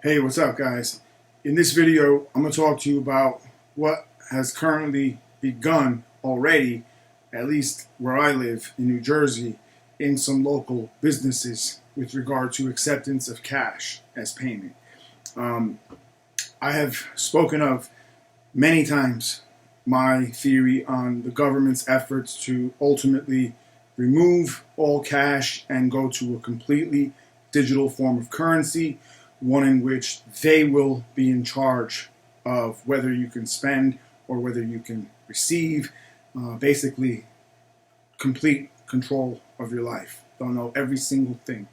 Hey, what's up, guys? In this video, I'm going to talk to you about what has currently begun already, at least where I live in New Jersey, in some local businesses with regard to acceptance of cash as payment. I have spoken of many times my theory on the government's efforts to ultimately remove all cash and go to a completely digital form of currency, one in which they will be in charge of whether you can spend or whether you can receive. Basically, complete control of your life. They'll know every single thing.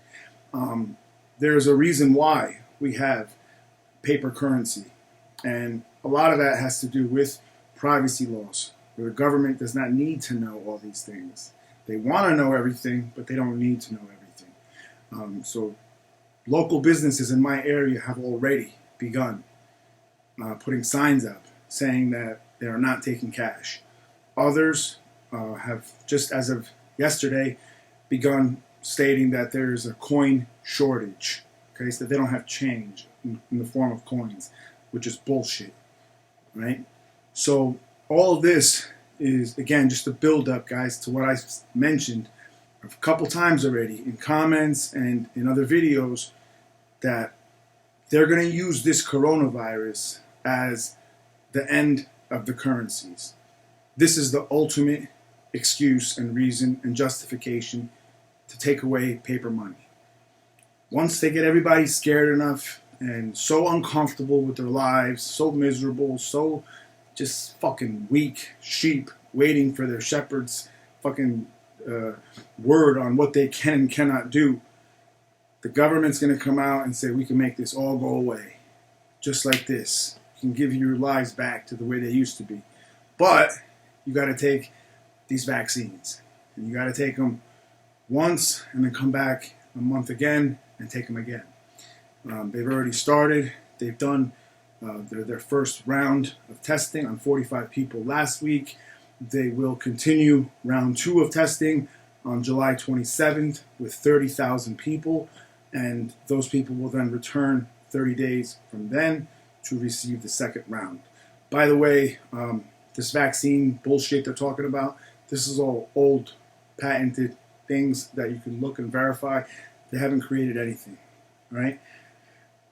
There's a reason why we have paper currency, and a lot of that has to do with privacy laws, where the government does not need to know all these things. They want to know everything, but they don't need to know everything. So local businesses in my area have already begun putting signs up saying that they are not taking cash. Others have, just as of yesterday, begun stating that there is a coin shortage. Okay, so they don't have change in the form of coins, which is bullshit, right? So all of this is, again, just a build-up, guys, to what I mentioned a couple times already in comments and in other videos, that they're going to use this coronavirus as the end of the currencies. This is the ultimate excuse and reason and justification to take away paper money. Once they get everybody scared enough and so uncomfortable with their lives, so miserable, so just fucking weak sheep waiting for their shepherd's fucking word on what they can and cannot do, the government's going to come out and say, we can make this all go away. Just like this. You can give your lives back to the way they used to be. But you got to take these vaccines. And you got to take them once and then come back a month again and take them again. They've already started. They've done their first round of testing on 45 people last week. They will continue round 2 of testing on July 27th with 30,000 people. And those people will then return 30 days from then to receive the second round. By the way, this vaccine bullshit they're talking about, this is all old patented things that you can look and verify. They haven't created anything, right?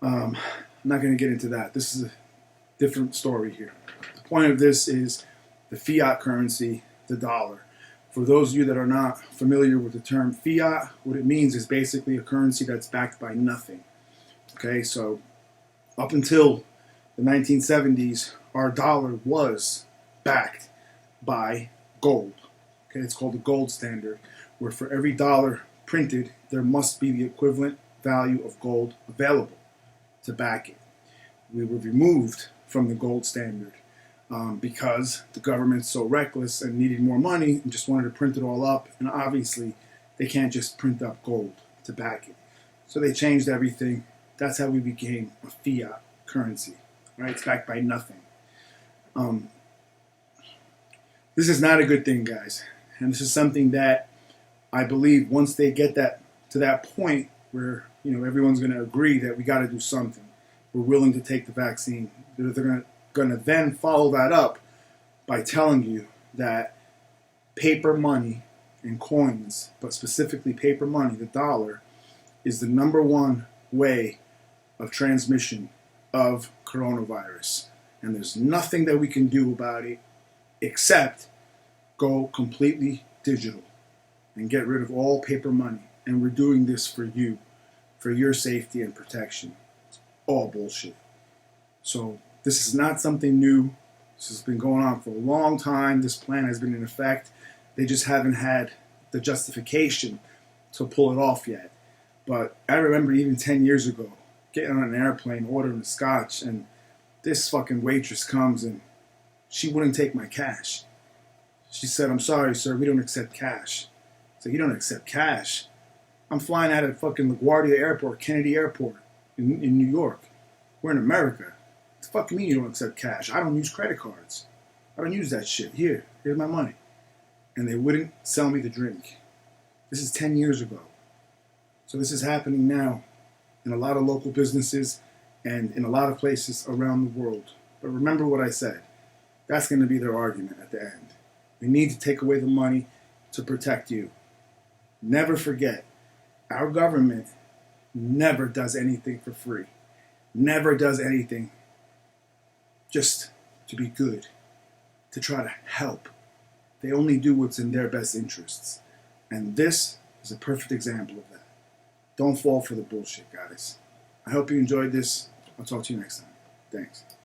I'm not going to get into that. This is a different story here. The point of this is the fiat currency, the dollar. For those of you that are not familiar with the term fiat, what it means is basically a currency that's backed by nothing. Okay, so up until the 1970s, our dollar was backed by gold. Okay, it's called the gold standard, where for every dollar printed, there must be the equivalent value of gold available to back it. We were removed from the gold standard because the government's so reckless and needed more money and just wanted to print it all up. And obviously, they can't just print up gold to back it. So they changed everything. That's how we became a fiat currency. Right? It's backed by nothing. This is not a good thing, guys. And this is something that I believe once they get that to that point where everyone's going to agree that we got to do something, we're willing to take the vaccine, they're going to then follow that up by telling you that paper money and coins, but specifically paper money, the dollar, is the number one way of transmission of coronavirus. And there's nothing that we can do about it except go completely digital and get rid of all paper money. And we're doing this for you, for your safety and protection. It's all bullshit. So this is not something new. This has been going on for a long time. This plan has been in effect. They just haven't had the justification to pull it off yet. But I remember even 10 years ago, getting on an airplane, ordering a scotch, and this fucking waitress comes and she wouldn't take my cash. She said, "I'm sorry, sir, we don't accept cash." I said, "You don't accept cash?" I'm flying out of fucking LaGuardia Airport, Kennedy Airport in New York. We're in America. What the fuck you mean you don't accept cash? I don't use credit cards. I don't use that shit. Here's my money. And they wouldn't sell me the drink. This is 10 years ago. So this is happening now in a lot of local businesses and in a lot of places around the world. But remember what I said. That's going to be their argument at the end. We need to take away the money to protect you. Never forget, our government never does anything for free. Never does anything just to be good, to try to help. They only do what's in their best interests. And this is a perfect example of that. Don't fall for the bullshit, guys. I hope you enjoyed this. I'll talk to you next time. Thanks.